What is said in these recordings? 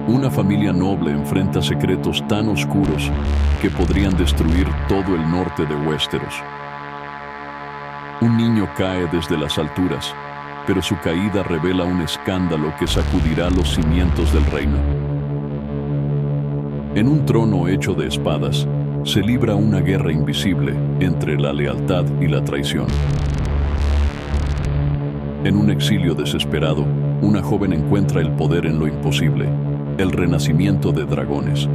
Una familia noble enfrenta secretos tan oscuros que podrían destruir todo el norte de Westeros. Un niño cae desde las alturas, pero su caída revela un escándalo que sacudirá los cimientos del reino. En un trono hecho de espadas, se libra una guerra invisible entre la lealtad y la traición. En un exilio desesperado, una joven encuentra el poder en lo imposible, el renacimiento de dragones.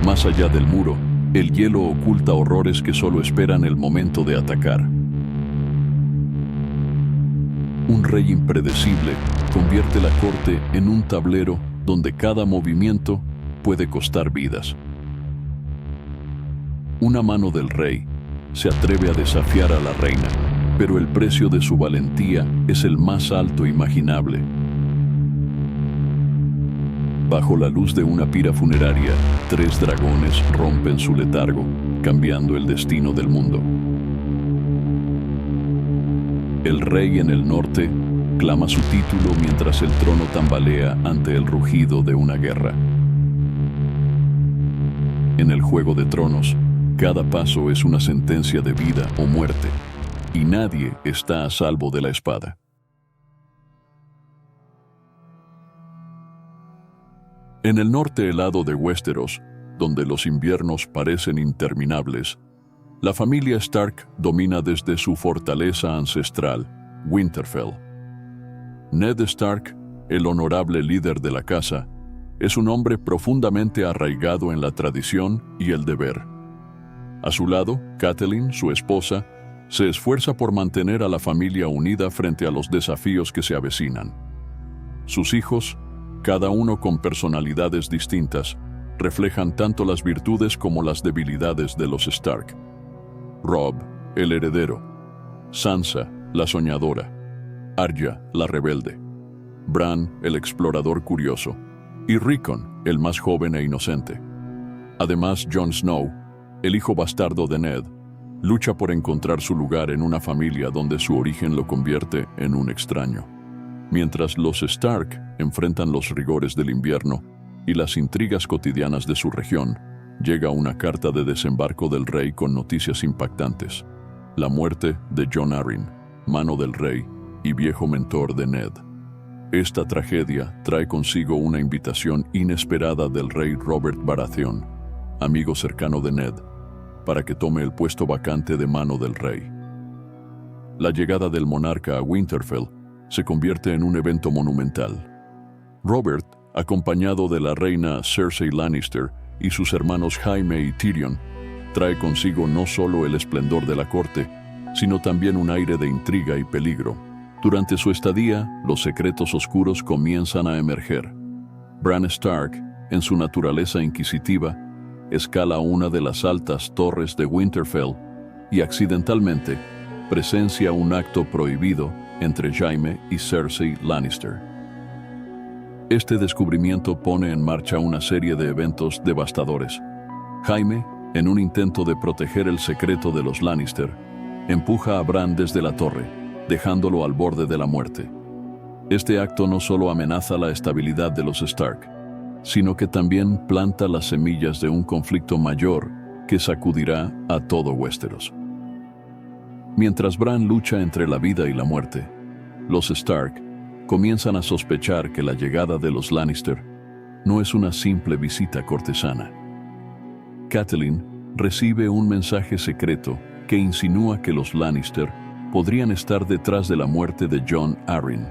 Más allá del muro, el hielo oculta horrores que solo esperan el momento de atacar. Un rey impredecible convierte la corte en un tablero donde cada movimiento puede costar vidas. Una mano del rey se atreve a desafiar a la reina, pero el precio de su valentía es el más alto imaginable. Bajo la luz de una pira funeraria, 3 dragones rompen su letargo, cambiando el destino del mundo. El rey en el norte clama su título mientras el trono tambalea ante el rugido de una guerra. En el Juego de Tronos, cada paso es una sentencia de vida o muerte, y nadie está a salvo de la espada. En el norte helado de Westeros, donde los inviernos parecen interminables, la familia Stark domina desde su fortaleza ancestral, Winterfell. Ned Stark, el honorable líder de la casa, es un hombre profundamente arraigado en la tradición y el deber. A su lado, Catelyn, su esposa, se esfuerza por mantener a la familia unida frente a los desafíos que se avecinan. Sus hijos, cada uno con personalidades distintas, reflejan tanto las virtudes como las debilidades de los Stark. Robb, el heredero; Sansa, la soñadora; Arya, la rebelde; Bran, el explorador curioso; y Rickon, el más joven e inocente. Además, Jon Snow, el hijo bastardo de Ned, lucha por encontrar su lugar en una familia donde su origen lo convierte en un extraño. Mientras los Stark enfrentan los rigores del invierno y las intrigas cotidianas de su región, llega una carta de desembarco del rey con noticias impactantes: la muerte de Jon Arryn, mano del rey y viejo mentor de Ned. Esta tragedia trae consigo una invitación inesperada del rey Robert Baratheon, amigo cercano de Ned, para que tome el puesto vacante de mano del rey. La llegada del monarca a Winterfell se convierte en un evento monumental. Robert, acompañado de la reina Cersei Lannister y sus hermanos Jaime y Tyrion, trae consigo no solo el esplendor de la corte, sino también un aire de intriga y peligro. Durante su estadía, los secretos oscuros comienzan a emerger. Bran Stark, en su naturaleza inquisitiva, escala una de las altas torres de Winterfell y accidentalmente presencia un acto prohibido entre Jaime y Cersei Lannister. Este descubrimiento pone en marcha una serie de eventos devastadores. Jaime, en un intento de proteger el secreto de los Lannister, empuja a Bran desde la torre, dejándolo al borde de la muerte. Este acto no solo amenaza la estabilidad de los Stark, sino que también planta las semillas de un conflicto mayor que sacudirá a todo Westeros. Mientras Bran lucha entre la vida y la muerte, los Stark comienzan a sospechar que la llegada de los Lannister no es una simple visita cortesana. Catelyn recibe un mensaje secreto que insinúa que los Lannister podrían estar detrás de la muerte de Jon Arryn.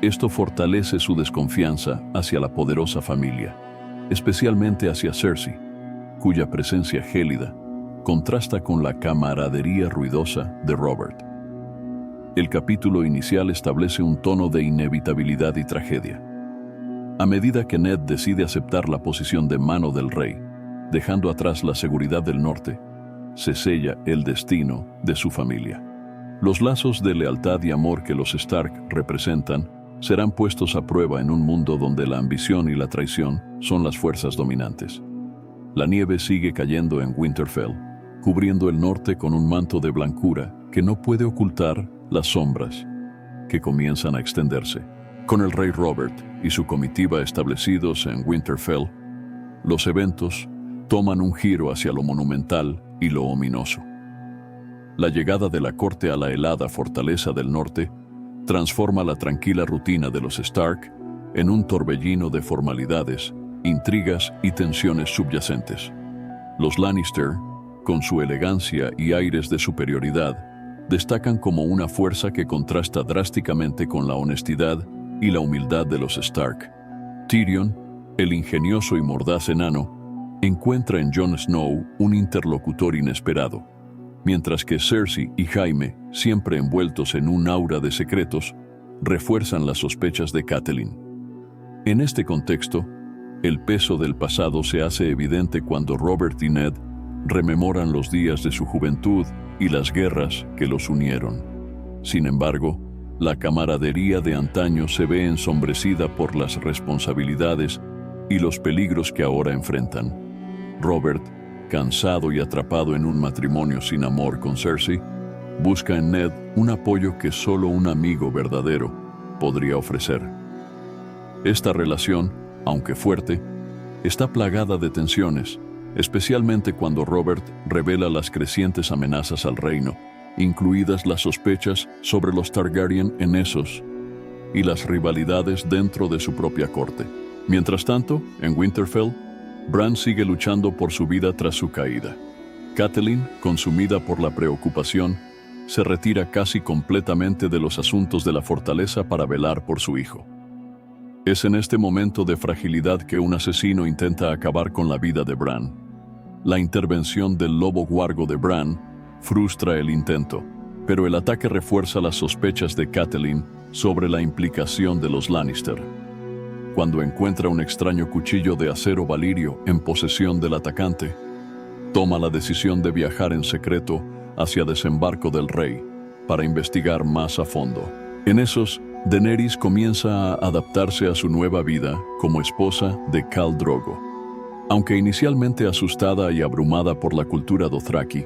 Esto fortalece su desconfianza hacia la poderosa familia, especialmente hacia Cersei, cuya presencia gélida contrasta con la camaradería ruidosa de Robert. El capítulo inicial establece un tono de inevitabilidad y tragedia. A medida que Ned decide aceptar la posición de mano del rey, dejando atrás la seguridad del norte, se sella el destino de su familia. Los lazos de lealtad y amor que los Stark representan serán puestos a prueba en un mundo donde la ambición y la traición son las fuerzas dominantes. La nieve sigue cayendo en Winterfell, cubriendo el norte con un manto de blancura que no puede ocultar las sombras que comienzan a extenderse. Con el rey Robert y su comitiva establecidos en Winterfell, los eventos toman un giro hacia lo monumental y lo ominoso. La llegada de la corte a la helada fortaleza del norte transforma la tranquila rutina de los Stark en un torbellino de formalidades, intrigas y tensiones subyacentes. Los Lannister, con su elegancia y aires de superioridad, destacan como una fuerza que contrasta drásticamente con la honestidad y la humildad de los Stark. Tyrion, el ingenioso y mordaz enano, encuentra en Jon Snow un interlocutor inesperado, mientras que Cersei y Jaime, siempre envueltos en un aura de secretos, refuerzan las sospechas de Catelyn. En este contexto, el peso del pasado se hace evidente cuando Robert y Ned rememoran los días de su juventud y las guerras que los unieron. Sin embargo, la camaradería de antaño se ve ensombrecida por las responsabilidades y los peligros que ahora enfrentan. Robert, cansado y atrapado en un matrimonio sin amor con Cersei, busca en Ned un apoyo que solo un amigo verdadero podría ofrecer. Esta relación, aunque fuerte, está plagada de tensiones, especialmente cuando Robert revela las crecientes amenazas al reino, incluidas las sospechas sobre los Targaryen en Essos y las rivalidades dentro de su propia corte. Mientras tanto, en Winterfell, Bran sigue luchando por su vida tras su caída. Catelyn, consumida por la preocupación, se retira casi completamente de los asuntos de la fortaleza para velar por su hijo. Es en este momento de fragilidad que un asesino intenta acabar con la vida de Bran. La intervención del lobo huargo de Bran frustra el intento, pero el ataque refuerza las sospechas de Catelyn sobre la implicación de los Lannister. Cuando encuentra un extraño cuchillo de acero valirio en posesión del atacante, toma la decisión de viajar en secreto hacia Desembarco del Rey para investigar más a fondo. En esos, Daenerys comienza a adaptarse a su nueva vida como esposa de Khal Drogo. Aunque inicialmente asustada y abrumada por la cultura dothraki,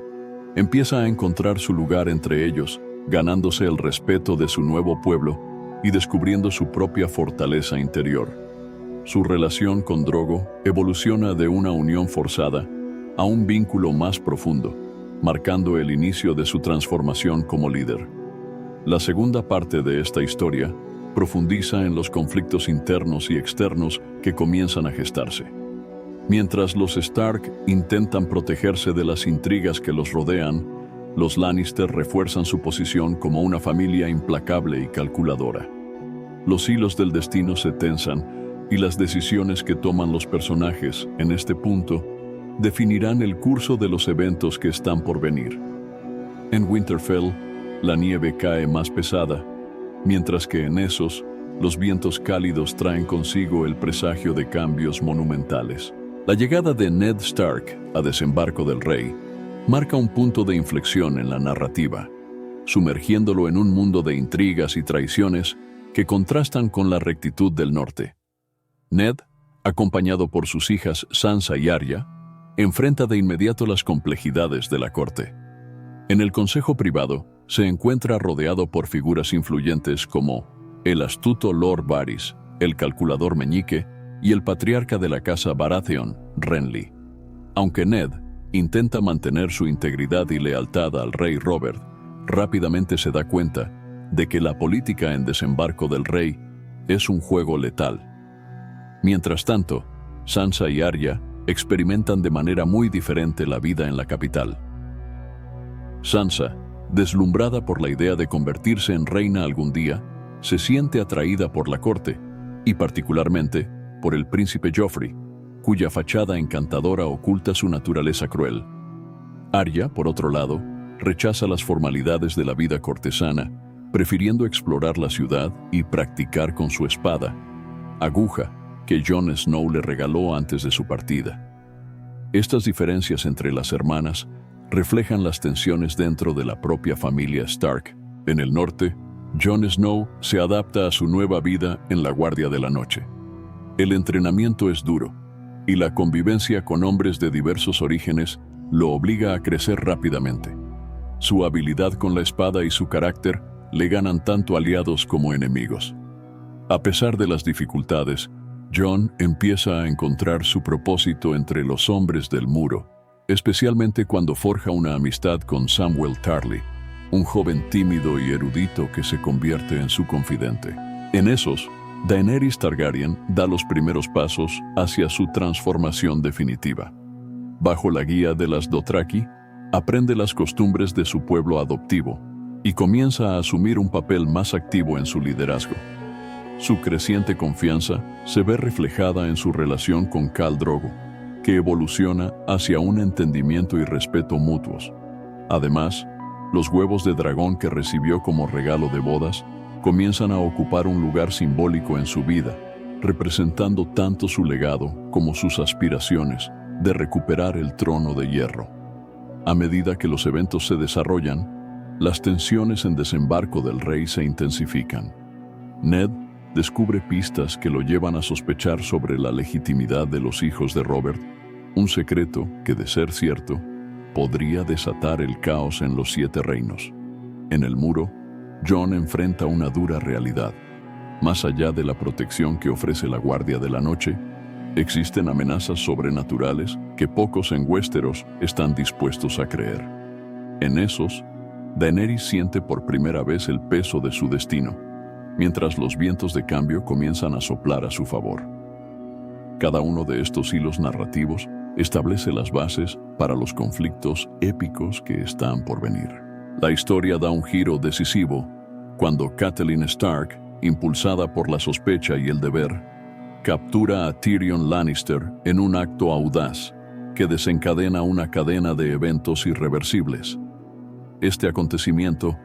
empieza a encontrar su lugar entre ellos, ganándose el respeto de su nuevo pueblo y descubriendo su propia fortaleza interior. Su relación con Drogo evoluciona de una unión forzada a un vínculo más profundo, marcando el inicio de su transformación como líder. La segunda parte de esta historia profundiza en los conflictos internos y externos que comienzan a gestarse. Mientras los Stark intentan protegerse de las intrigas que los rodean, los Lannister refuerzan su posición como una familia implacable y calculadora. Los hilos del destino se tensan y las decisiones que toman los personajes en este punto definirán el curso de los eventos que están por venir. En Winterfell, la nieve cae más pesada, mientras que en Essos, los vientos cálidos traen consigo el presagio de cambios monumentales. La llegada de Ned Stark a Desembarco del Rey marca un punto de inflexión en la narrativa, sumergiéndolo en un mundo de intrigas y traiciones que contrastan con la rectitud del norte. Ned, acompañado por sus hijas Sansa y Arya, enfrenta de inmediato las complejidades de la corte. En el consejo privado, se encuentra rodeado por figuras influyentes como el astuto Lord Varys, el calculador Meñique y el patriarca de la casa Baratheon, Renly. Aunque Ned intenta mantener su integridad y lealtad al rey Robert, rápidamente se da cuenta de que la política en Desembarco del Rey es un juego letal. Mientras tanto, Sansa y Arya experimentan de manera muy diferente la vida en la capital. Sansa, deslumbrada por la idea de convertirse en reina algún día, se siente atraída por la corte, y particularmente por el príncipe Joffrey, cuya fachada encantadora oculta su naturaleza cruel. Arya, por otro lado, rechaza las formalidades de la vida cortesana, prefiriendo explorar la ciudad y practicar con su espada, aguja que Jon Snow le regaló antes de su partida. Estas diferencias entre las hermanas reflejan las tensiones dentro de la propia familia Stark. En el norte, Jon Snow se adapta a su nueva vida en la Guardia de la Noche. El entrenamiento es duro, y la convivencia con hombres de diversos orígenes lo obliga a crecer rápidamente. Su habilidad con la espada y su carácter le ganan tanto aliados como enemigos. A pesar de las dificultades, Jon empieza a encontrar su propósito entre los hombres del muro, especialmente cuando forja una amistad con Samwell Tarly, un joven tímido y erudito que se convierte en su confidente. En esos, Daenerys Targaryen da los primeros pasos hacia su transformación definitiva. Bajo la guía de las Dothraki, aprende las costumbres de su pueblo adoptivo y comienza a asumir un papel más activo en su liderazgo. Su creciente confianza se ve reflejada en su relación con Khal Drogo, que evoluciona hacia un entendimiento y respeto mutuos. Además, los huevos de dragón que recibió como regalo de bodas comienzan a ocupar un lugar simbólico en su vida, representando tanto su legado como sus aspiraciones de recuperar el trono de hierro. A medida que los eventos se desarrollan, las tensiones en Desembarco del Rey se intensifican. Ned descubre pistas que lo llevan a sospechar sobre la legitimidad de los hijos de Robert, un secreto que, de ser cierto, podría desatar el caos en los 7 reinos. En el muro, Jon enfrenta una dura realidad. Más allá de la protección que ofrece la Guardia de la Noche, existen amenazas sobrenaturales que pocos en Westeros están dispuestos a creer. En esos, Daenerys siente por primera vez el peso de su destino, mientras los vientos de cambio comienzan a soplar a su favor. Cada uno de estos hilos narrativos establece las bases para los conflictos épicos que están por venir. La historia da un giro decisivo cuando Catelyn Stark, impulsada por la sospecha y el deber, captura a Tyrion Lannister en un acto audaz que desencadena una cadena de eventos irreversibles. Este acontecimiento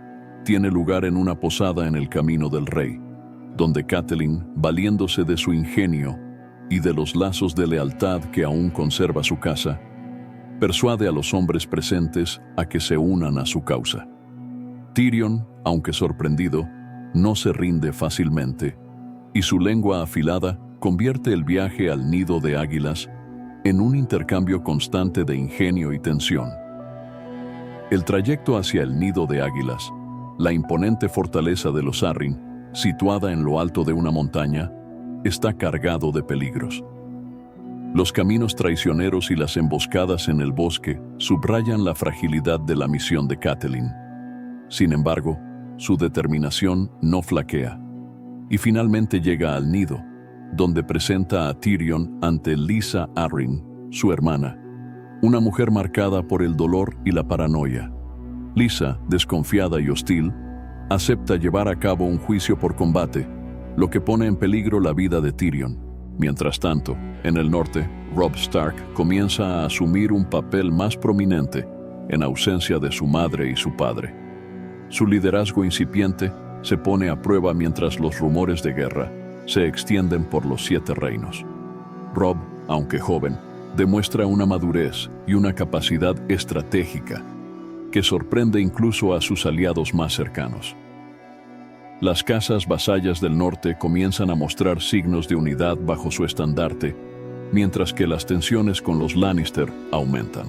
tiene lugar en una posada en el Camino del Rey, donde Catelyn, valiéndose de su ingenio y de los lazos de lealtad que aún conserva su casa, persuade a los hombres presentes a que se unan a su causa. Tyrion, aunque sorprendido, no se rinde fácilmente, y su lengua afilada convierte el viaje al nido de águilas en un intercambio constante de ingenio y tensión. El trayecto hacia el nido de águilas, la imponente fortaleza de los Arryn, situada en lo alto de una montaña, está cargado de peligros. Los caminos traicioneros y las emboscadas en el bosque subrayan la fragilidad de la misión de Catelyn. Sin embargo, su determinación no flaquea, y finalmente llega al nido, donde presenta a Tyrion ante Lysa Arryn, su hermana, una mujer marcada por el dolor y la paranoia. Lysa, desconfiada y hostil, acepta llevar a cabo un juicio por combate, lo que pone en peligro la vida de Tyrion. Mientras tanto, en el norte, Robb Stark comienza a asumir un papel más prominente en ausencia de su madre y su padre. Su liderazgo incipiente se pone a prueba mientras los rumores de guerra se extienden por los 7 reinos. Robb, aunque joven, demuestra una madurez y una capacidad estratégica que sorprende incluso a sus aliados más cercanos. Las casas vasallas del norte comienzan a mostrar signos de unidad bajo su estandarte, mientras que las tensiones con los Lannister aumentan.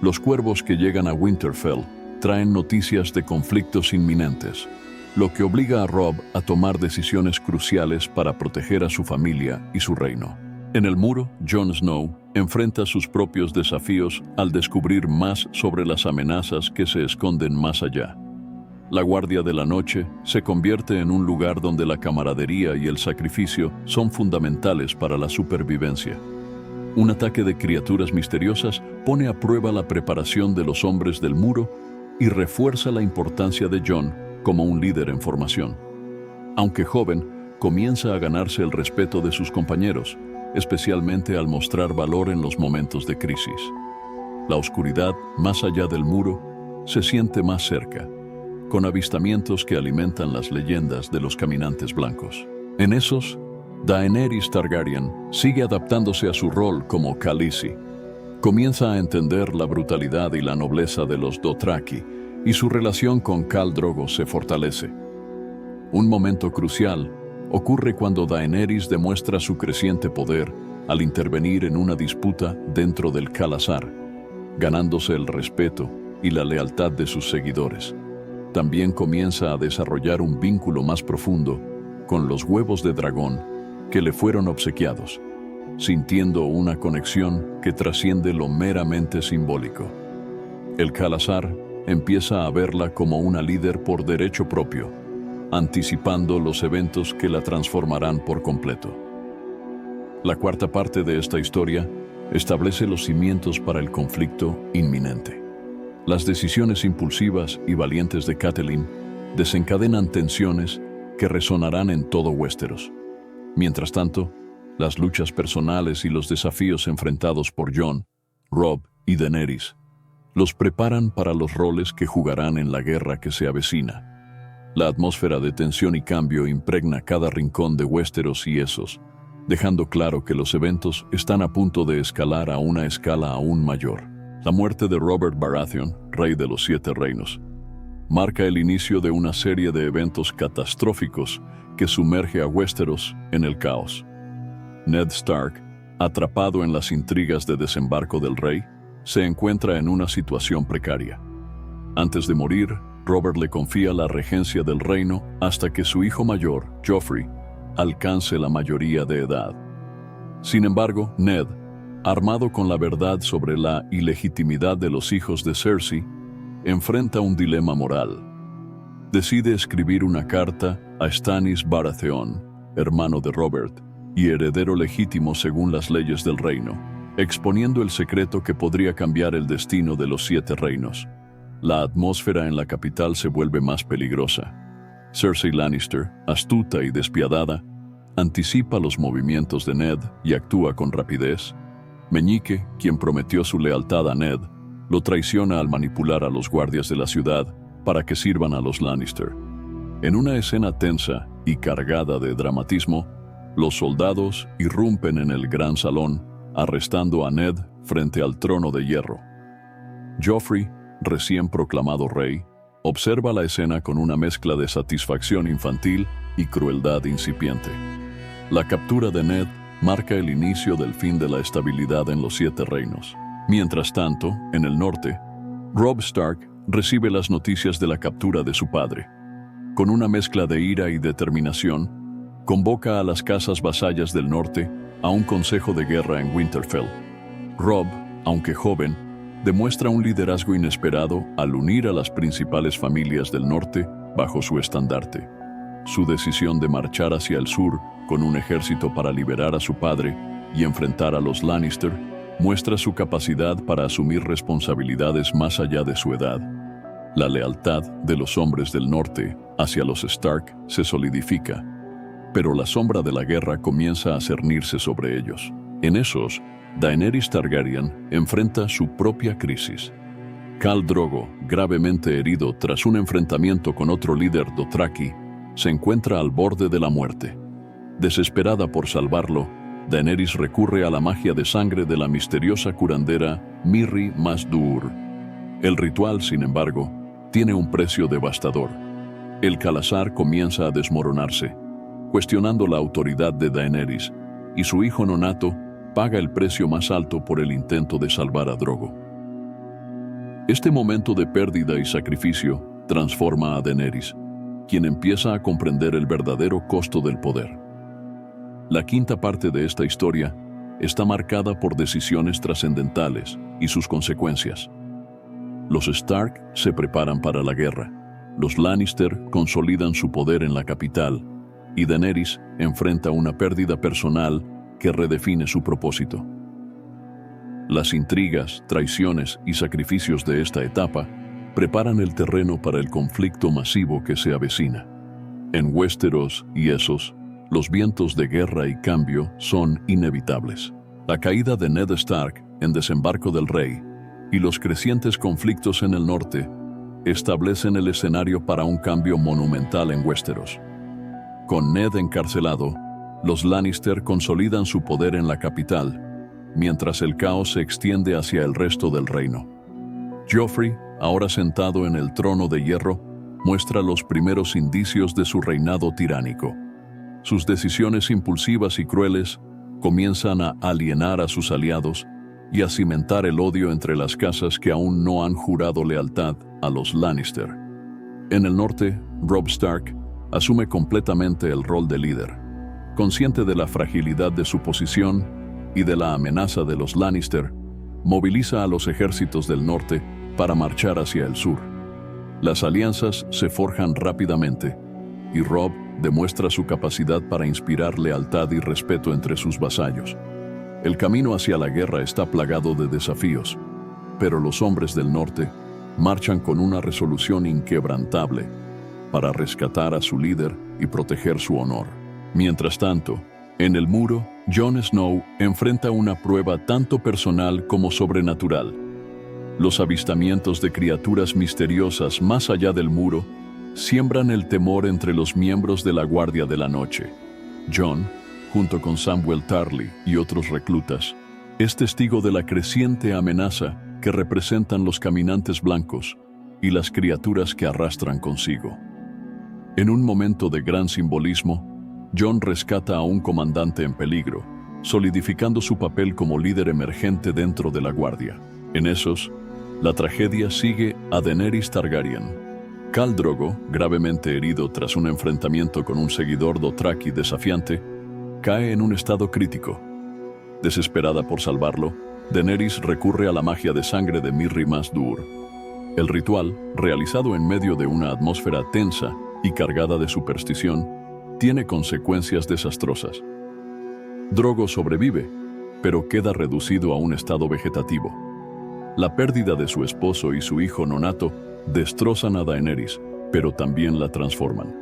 Los cuervos que llegan a Winterfell traen noticias de conflictos inminentes, lo que obliga a Robb a tomar decisiones cruciales para proteger a su familia y su reino. En el muro, Jon Snow enfrenta sus propios desafíos al descubrir más sobre las amenazas que se esconden más allá. La Guardia de la Noche se convierte en un lugar donde la camaradería y el sacrificio son fundamentales para la supervivencia. Un ataque de criaturas misteriosas pone a prueba la preparación de los hombres del muro y refuerza la importancia de Jon como un líder en formación. Aunque joven, comienza a ganarse el respeto de sus compañeros, especialmente al mostrar valor en los momentos de crisis. La oscuridad, más allá del muro, se siente más cerca, con avistamientos que alimentan las leyendas de los caminantes blancos. En esos, Daenerys Targaryen sigue adaptándose a su rol como Khaleesi. Comienza a entender la brutalidad y la nobleza de los Dothraki, y su relación con Khal Drogo se fortalece. Un momento crucial ocurre cuando Daenerys demuestra su creciente poder al intervenir en una disputa dentro del Khalasar, ganándose el respeto y la lealtad de sus seguidores. También comienza a desarrollar un vínculo más profundo con los huevos de dragón que le fueron obsequiados, sintiendo una conexión que trasciende lo meramente simbólico. El Khalasar empieza a verla como una líder por derecho propio, anticipando los eventos que la transformarán por completo. La cuarta parte de esta historia establece los cimientos para el conflicto inminente. Las decisiones impulsivas y valientes de Catelyn desencadenan tensiones que resonarán en todo Westeros. Mientras tanto, las luchas personales y los desafíos enfrentados por Jon, Robb y Daenerys los preparan para los roles que jugarán en la guerra que se avecina. La atmósfera de tensión y cambio impregna cada rincón de Westeros y Essos, dejando claro que los eventos están a punto de escalar a una escala aún mayor. La muerte de Robert Baratheon, rey de los Siete Reinos, marca el inicio de una serie de eventos catastróficos que sumerge a Westeros en el caos. Ned Stark, atrapado en las intrigas de desembarco del rey, se encuentra en una situación precaria. Antes de morir, Robert le confía la regencia del reino hasta que su hijo mayor, Joffrey, alcance la mayoría de edad. Sin embargo, Ned, armado con la verdad sobre la ilegitimidad de los hijos de Cersei, enfrenta un dilema moral. Decide escribir una carta a Stannis Baratheon, hermano de Robert, y heredero legítimo según las leyes del reino, exponiendo el secreto que podría cambiar el destino de los Siete Reinos. La atmósfera en la capital se vuelve más peligrosa. Cersei Lannister, astuta y despiadada, anticipa los movimientos de Ned y actúa con rapidez. Meñique, quien prometió su lealtad a Ned, lo traiciona al manipular a los guardias de la ciudad para que sirvan a los Lannister. En una escena tensa y cargada de dramatismo, los soldados irrumpen en el gran salón, arrestando a Ned frente al trono de hierro. Joffrey, recién proclamado rey, observa la escena con una mezcla de satisfacción infantil y crueldad incipiente. La captura de Ned marca el inicio del fin de la estabilidad en los Siete Reinos. Mientras tanto, en el norte, Robb Stark recibe las noticias de la captura de su padre. Con una mezcla de ira y determinación, convoca a las casas vasallas del norte a un consejo de guerra en Winterfell. Robb, aunque joven, demuestra un liderazgo inesperado al unir a las principales familias del norte bajo su estandarte. Su decisión de marchar hacia el sur con un ejército para liberar a su padre y enfrentar a los Lannister muestra su capacidad para asumir responsabilidades más allá de su edad. La lealtad de los hombres del norte hacia los Stark se solidifica, pero la sombra de la guerra comienza a cernirse sobre ellos. En esos, Daenerys Targaryen enfrenta su propia crisis. Khal Drogo, gravemente herido tras un enfrentamiento con otro líder Dothraki, se encuentra al borde de la muerte. Desesperada por salvarlo, Daenerys recurre a la magia de sangre de la misteriosa curandera Mirri Maz Duur. El ritual, sin embargo, tiene un precio devastador. El Khalasar comienza a desmoronarse, cuestionando la autoridad de Daenerys, y su hijo nonato paga el precio más alto por el intento de salvar a Drogo. Este momento de pérdida y sacrificio transforma a Daenerys, quien empieza a comprender el verdadero costo del poder. La quinta parte de esta historia está marcada por decisiones trascendentales y sus consecuencias. Los Stark se preparan para la guerra, los Lannister consolidan su poder en la capital, y Daenerys enfrenta una pérdida personal que redefine su propósito. Las intrigas, traiciones y sacrificios de esta etapa preparan el terreno para el conflicto masivo que se avecina. En Westeros y Essos, los vientos de guerra y cambio son inevitables. La caída de Ned Stark en Desembarco del Rey y los crecientes conflictos en el norte establecen el escenario para un cambio monumental en Westeros. Con Ned encarcelado, los Lannister consolidan su poder en la capital, mientras el caos se extiende hacia el resto del reino. Joffrey, ahora sentado en el trono de hierro, muestra los primeros indicios de su reinado tiránico. Sus decisiones impulsivas y crueles comienzan a alienar a sus aliados y a cimentar el odio entre las casas que aún no han jurado lealtad a los Lannister. En el norte, Robb Stark asume completamente el rol de líder. Consciente de la fragilidad de su posición y de la amenaza de los Lannister, moviliza a los ejércitos del norte para marchar hacia el sur. Las alianzas se forjan rápidamente y Robb demuestra su capacidad para inspirar lealtad y respeto entre sus vasallos. El camino hacia la guerra está plagado de desafíos, pero los hombres del norte marchan con una resolución inquebrantable para rescatar a su líder y proteger su honor. Mientras tanto, en el muro, Jon Snow enfrenta una prueba tanto personal como sobrenatural. Los avistamientos de criaturas misteriosas más allá del muro siembran el temor entre los miembros de la Guardia de la Noche. Jon, junto con Samwell Tarly y otros reclutas, es testigo de la creciente amenaza que representan los caminantes blancos y las criaturas que arrastran consigo. En un momento de gran simbolismo, Jon rescata a un comandante en peligro, solidificando su papel como líder emergente dentro de la Guardia. En esos, la tragedia sigue a Daenerys Targaryen. Khal Drogo, gravemente herido tras un enfrentamiento con un seguidor dothraki desafiante, cae en un estado crítico. Desesperada por salvarlo, Daenerys recurre a la magia de sangre de Mirri Maz Duur. El ritual, realizado en medio de una atmósfera tensa y cargada de superstición, tiene consecuencias desastrosas. Drogo sobrevive, pero queda reducido a un estado vegetativo. La pérdida de su esposo y su hijo nonato destrozan a Daenerys, pero también la transforman.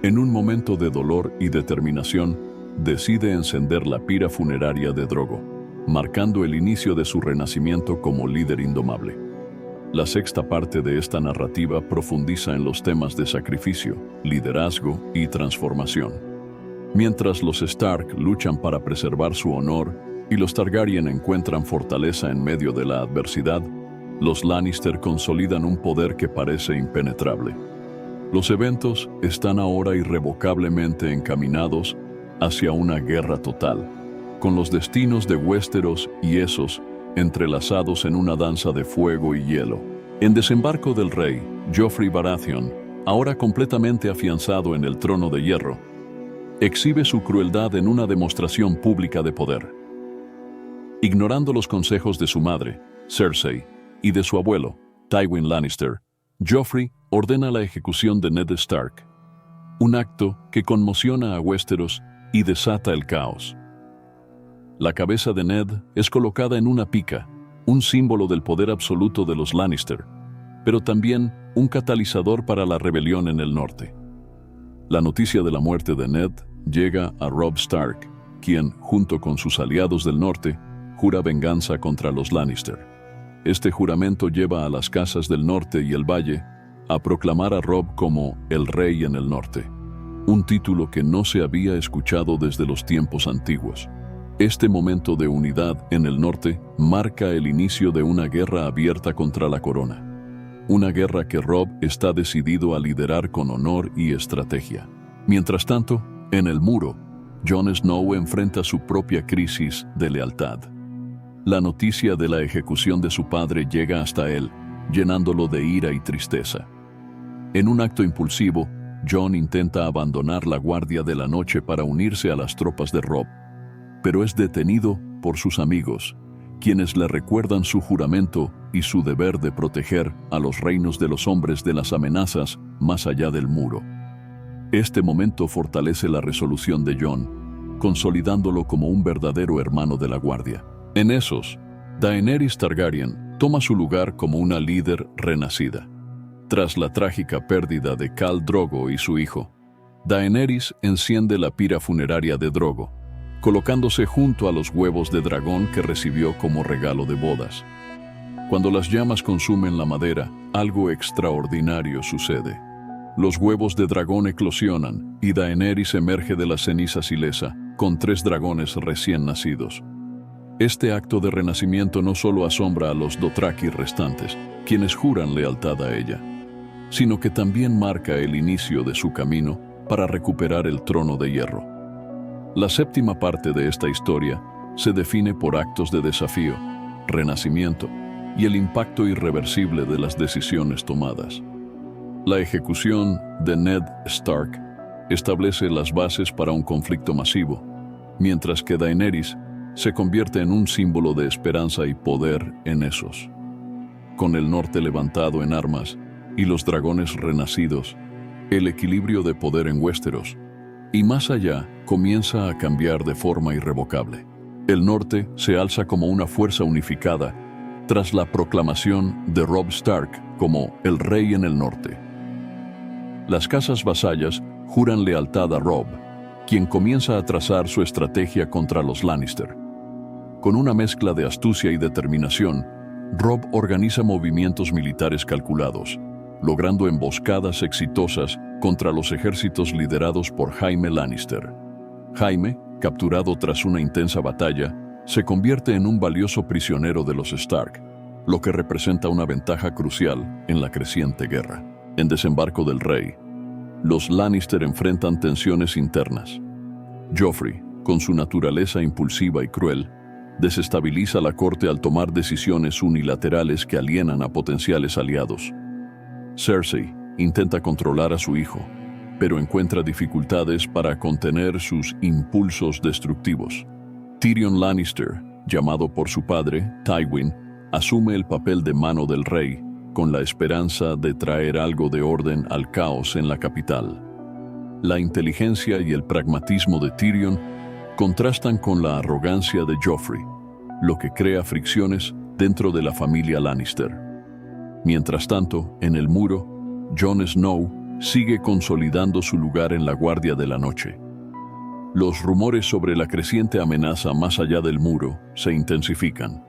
En un momento de dolor y determinación, decide encender la pira funeraria de Drogo, marcando el inicio de su renacimiento como líder indomable. La sexta parte de esta narrativa profundiza en los temas de sacrificio, liderazgo y transformación. Mientras los Stark luchan para preservar su honor y los Targaryen encuentran fortaleza en medio de la adversidad, los Lannister consolidan un poder que parece impenetrable. Los eventos están ahora irrevocablemente encaminados hacia una guerra total, con los destinos de Westeros y Essos entrelazados en una danza de fuego y hielo. En desembarco del rey, Joffrey Baratheon, ahora completamente afianzado en el trono de hierro, exhibe su crueldad en una demostración pública de poder. Ignorando los consejos de su madre, Cersei, y de su abuelo, Tywin Lannister, Joffrey ordena la ejecución de Ned Stark, un acto que conmociona a Westeros y desata el caos. La cabeza de Ned es colocada en una pica, un símbolo del poder absoluto de los Lannister, pero también un catalizador para la rebelión en el norte. La noticia de la muerte de Ned llega a Robb Stark, quien, junto con sus aliados del norte, jura venganza contra los Lannister. Este juramento lleva a las casas del norte y el valle a proclamar a Robb como el rey en el norte, un título que no se había escuchado desde los tiempos antiguos. Este momento de unidad en el norte marca el inicio de una guerra abierta contra la corona. Una guerra que Robb está decidido a liderar con honor y estrategia. Mientras tanto, en el muro, Jon Snow enfrenta su propia crisis de lealtad. La noticia de la ejecución de su padre llega hasta él, llenándolo de ira y tristeza. En un acto impulsivo, Jon intenta abandonar la Guardia de la Noche para unirse a las tropas de Robb, pero es detenido por sus amigos, quienes le recuerdan su juramento y su deber de proteger a los reinos de los hombres de las amenazas más allá del muro. Este momento fortalece la resolución de Jon, consolidándolo como un verdadero hermano de la Guardia. En esos, Daenerys Targaryen toma su lugar como una líder renacida. Tras la trágica pérdida de Khal Drogo y su hijo, Daenerys enciende la pira funeraria de Drogo, colocándose junto a los huevos de dragón que recibió como regalo de bodas. Cuando las llamas consumen la madera, algo extraordinario sucede. Los huevos de dragón eclosionan y Daenerys emerge de las cenizas ilesa, con 3 dragones recién nacidos. Este acto de renacimiento no solo asombra a los Dothraki restantes, quienes juran lealtad a ella, sino que también marca el inicio de su camino para recuperar el trono de hierro. La séptima parte de esta historia se define por actos de desafío, renacimiento y el impacto irreversible de las decisiones tomadas. La ejecución de Ned Stark establece las bases para un conflicto masivo, mientras que Daenerys se convierte en un símbolo de esperanza y poder en Essos. Con el norte levantado en armas y los dragones renacidos, el equilibrio de poder en Westeros y más allá comienza a cambiar de forma irrevocable. El norte se alza como una fuerza unificada tras la proclamación de Robb Stark como el rey en el norte. Las casas vasallas juran lealtad a Robb, quien comienza a trazar su estrategia contra los Lannister. Con una mezcla de astucia y determinación, Robb organiza movimientos militares calculados, logrando emboscadas exitosas contra los ejércitos liderados por Jaime Lannister. Jaime, capturado tras una intensa batalla, se convierte en un valioso prisionero de los Stark, lo que representa una ventaja crucial en la creciente guerra. En Desembarco del Rey, los Lannister enfrentan tensiones internas. Joffrey, con su naturaleza impulsiva y cruel, desestabiliza la corte al tomar decisiones unilaterales que alienan a potenciales aliados. Cersei intenta controlar a su hijo, pero encuentra dificultades para contener sus impulsos destructivos. Tyrion Lannister, llamado por su padre, Tywin, asume el papel de mano del rey, con la esperanza de traer algo de orden al caos en la capital. La inteligencia y el pragmatismo de Tyrion contrastan con la arrogancia de Joffrey, lo que crea fricciones dentro de la familia Lannister. Mientras tanto, en el muro, Jon Snow sigue consolidando su lugar en la Guardia de la Noche. Los rumores sobre la creciente amenaza más allá del muro se intensifican,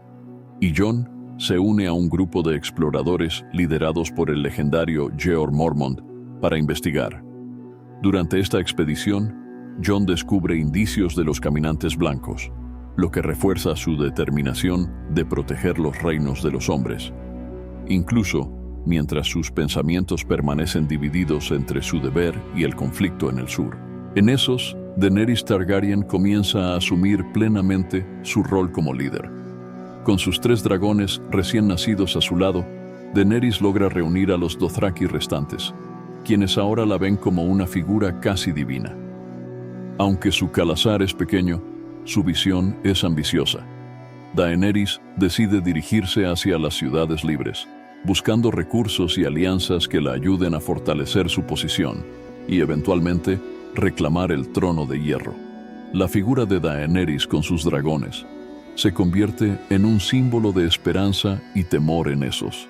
y Jon se une a un grupo de exploradores liderados por el legendario Jeor Mormont para investigar. Durante esta expedición, Jon descubre indicios de los caminantes blancos, lo que refuerza su determinación de proteger los reinos de los hombres, incluso mientras sus pensamientos permanecen divididos entre su deber y el conflicto en el sur. En Essos, Daenerys Targaryen comienza a asumir plenamente su rol como líder. Con sus 3 dragones recién nacidos a su lado, Daenerys logra reunir a los Dothraki restantes, quienes ahora la ven como una figura casi divina. Aunque su calazar es pequeño, su visión es ambiciosa. Daenerys decide dirigirse hacia las ciudades libres, buscando recursos y alianzas que la ayuden a fortalecer su posición y, eventualmente, reclamar el trono de hierro. La figura de Daenerys con sus dragones se convierte en un símbolo de esperanza y temor en Essos.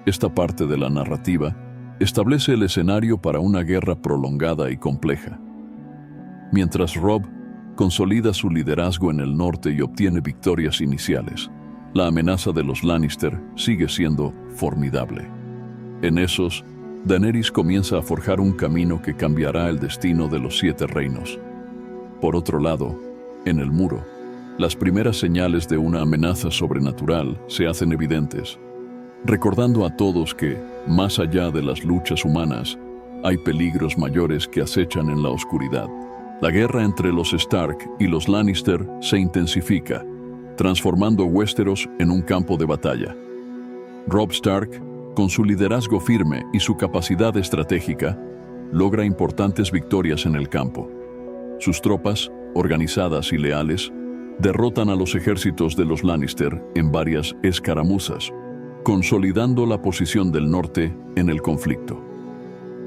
Esta parte de la narrativa establece el escenario para una guerra prolongada y compleja. Mientras Robb consolida su liderazgo en el norte y obtiene victorias iniciales, la amenaza de los Lannister sigue siendo formidable. En Essos, Daenerys comienza a forjar un camino que cambiará el destino de los 7 reinos. Por otro lado, en el muro, las primeras señales de una amenaza sobrenatural se hacen evidentes, recordando a todos que, más allá de las luchas humanas, hay peligros mayores que acechan en la oscuridad. La guerra entre los Stark y los Lannister se intensifica, transformando Westeros en un campo de batalla. Robb Stark, con su liderazgo firme y su capacidad estratégica, logra importantes victorias en el campo. Sus tropas, organizadas y leales, derrotan a los ejércitos de los Lannister en varias escaramuzas, consolidando la posición del norte en el conflicto.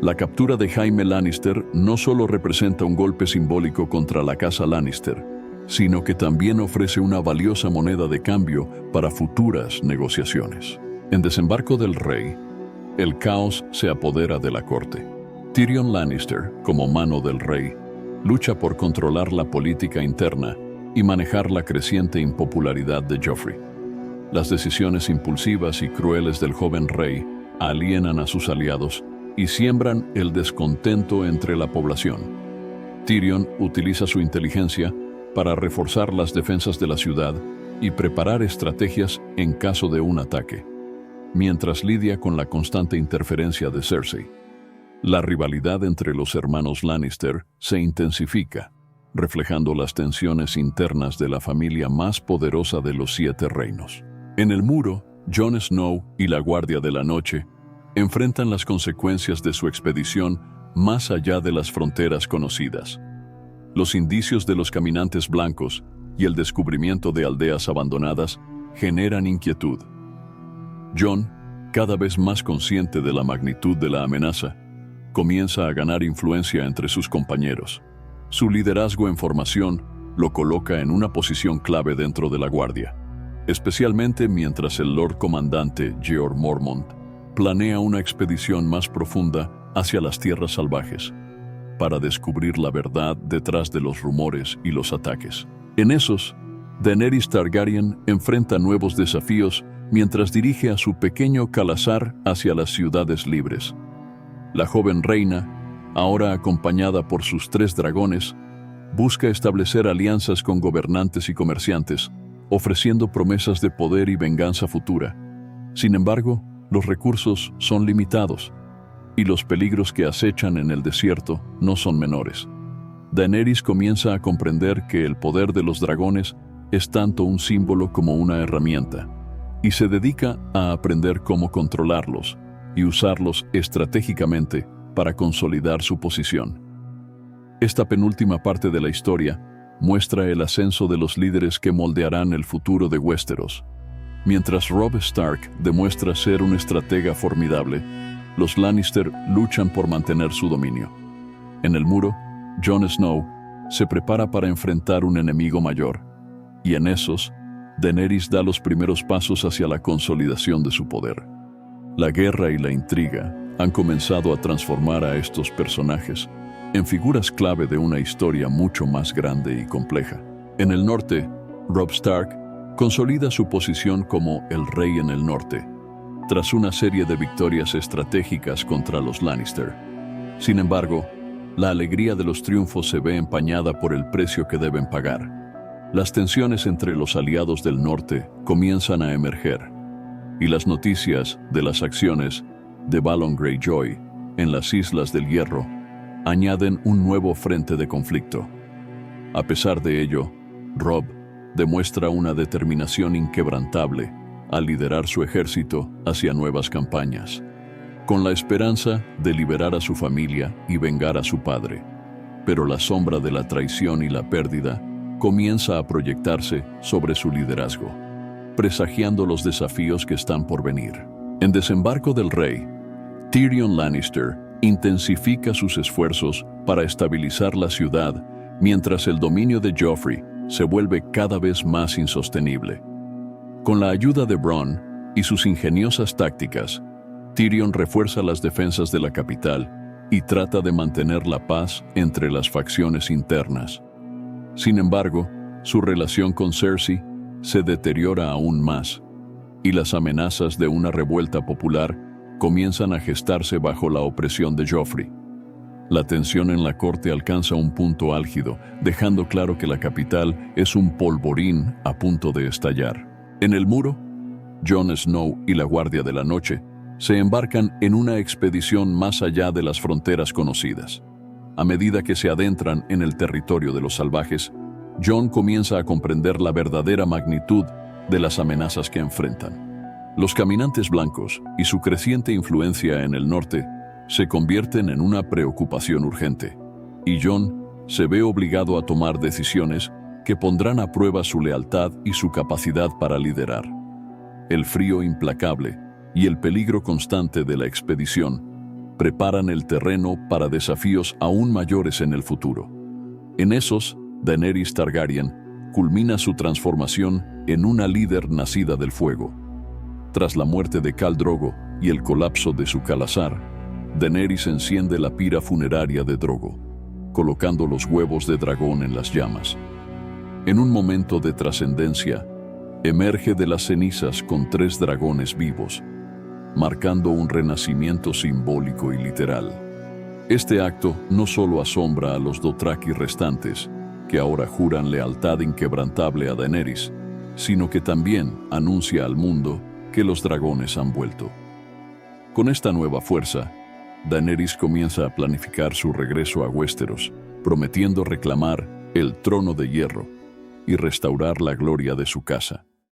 La captura de Jaime Lannister no solo representa un golpe simbólico contra la casa Lannister, sino que también ofrece una valiosa moneda de cambio para futuras negociaciones. En Desembarco del Rey, el caos se apodera de la corte. Tyrion Lannister, como mano del rey, lucha por controlar la política interna y manejar la creciente impopularidad de Joffrey. Las decisiones impulsivas y crueles del joven rey alienan a sus aliados y siembran el descontento entre la población. Tyrion utiliza su inteligencia para reforzar las defensas de la ciudad y preparar estrategias en caso de un ataque, mientras lidia con la constante interferencia de Cersei. La rivalidad entre los hermanos Lannister se intensifica, reflejando las tensiones internas de la familia más poderosa de los 7 reinos. En el muro, Jon Snow y la Guardia de la Noche enfrentan las consecuencias de su expedición más allá de las fronteras conocidas. Los indicios de los caminantes blancos y el descubrimiento de aldeas abandonadas generan inquietud. Jon, cada vez más consciente de la magnitud de la amenaza, comienza a ganar influencia entre sus compañeros. Su liderazgo en formación lo coloca en una posición clave dentro de la Guardia, especialmente mientras el Lord Comandante Jeor Mormont planea una expedición más profunda hacia las tierras salvajes para descubrir la verdad detrás de los rumores y los ataques. En esos, Daenerys Targaryen enfrenta nuevos desafíos mientras dirige a su pequeño Khalasar hacia las ciudades libres. La joven reina, ahora acompañada por sus 3 dragones, busca establecer alianzas con gobernantes y comerciantes, ofreciendo promesas de poder y venganza futura. Sin embargo, los recursos son limitados, y los peligros que acechan en el desierto no son menores. Daenerys comienza a comprender que el poder de los dragones es tanto un símbolo como una herramienta, y se dedica a aprender cómo controlarlos y usarlos estratégicamente para consolidar su posición. Esta penúltima parte de la historia muestra el ascenso de los líderes que moldearán el futuro de Westeros. Mientras Robb Stark demuestra ser un estratega formidable, los Lannister luchan por mantener su dominio. En el muro, Jon Snow se prepara para enfrentar un enemigo mayor, y en esos, Daenerys da los primeros pasos hacia la consolidación de su poder. La guerra y la intriga han comenzado a transformar a estos personajes en figuras clave de una historia mucho más grande y compleja. En el norte, Robb Stark consolida su posición como el rey en el norte, tras una serie de victorias estratégicas contra los Lannister. Sin embargo, la alegría de los triunfos se ve empañada por el precio que deben pagar. Las tensiones entre los aliados del norte comienzan a emerger, y las noticias de las acciones de Balon Greyjoy en las Islas del Hierro añaden un nuevo frente de conflicto. A pesar de ello, Robb demuestra una determinación inquebrantable al liderar su ejército hacia nuevas campañas, con la esperanza de liberar a su familia y vengar a su padre. Pero la sombra de la traición y la pérdida comienza a proyectarse sobre su liderazgo, presagiando los desafíos que están por venir. En Desembarco del Rey, Tyrion Lannister intensifica sus esfuerzos para estabilizar la ciudad, mientras el dominio de Joffrey se vuelve cada vez más insostenible. Con la ayuda de Bronn y sus ingeniosas tácticas, Tyrion refuerza las defensas de la capital y trata de mantener la paz entre las facciones internas. Sin embargo, su relación con Cersei se deteriora aún más, y las amenazas de una revuelta popular comienzan a gestarse bajo la opresión de Joffrey. La tensión en la corte alcanza un punto álgido, dejando claro que la capital es un polvorín a punto de estallar. En el muro, Jon Snow y la Guardia de la Noche se embarcan en una expedición más allá de las fronteras conocidas. A medida que se adentran en el territorio de los salvajes, Jon comienza a comprender la verdadera magnitud de las amenazas que enfrentan. Los caminantes blancos y su creciente influencia en el norte se convierten en una preocupación urgente, y Jon se ve obligado a tomar decisiones que pondrán a prueba su lealtad y su capacidad para liderar. El frío implacable y el peligro constante de la expedición preparan el terreno para desafíos aún mayores en el futuro. En esos, Daenerys Targaryen culmina su transformación en una líder nacida del fuego. Tras la muerte de Khal Drogo y el colapso de su Khalasar, Daenerys enciende la pira funeraria de Drogo, colocando los huevos de dragón en las llamas. En un momento de trascendencia, emerge de las cenizas con 3 dragones vivos, marcando un renacimiento simbólico y literal. Este acto no solo asombra a los Dothraki restantes, que ahora juran lealtad inquebrantable a Daenerys, sino que también anuncia al mundo que los dragones han vuelto. Con esta nueva fuerza, Daenerys comienza a planificar su regreso a Westeros, prometiendo reclamar el trono de hierro y restaurar la gloria de su casa.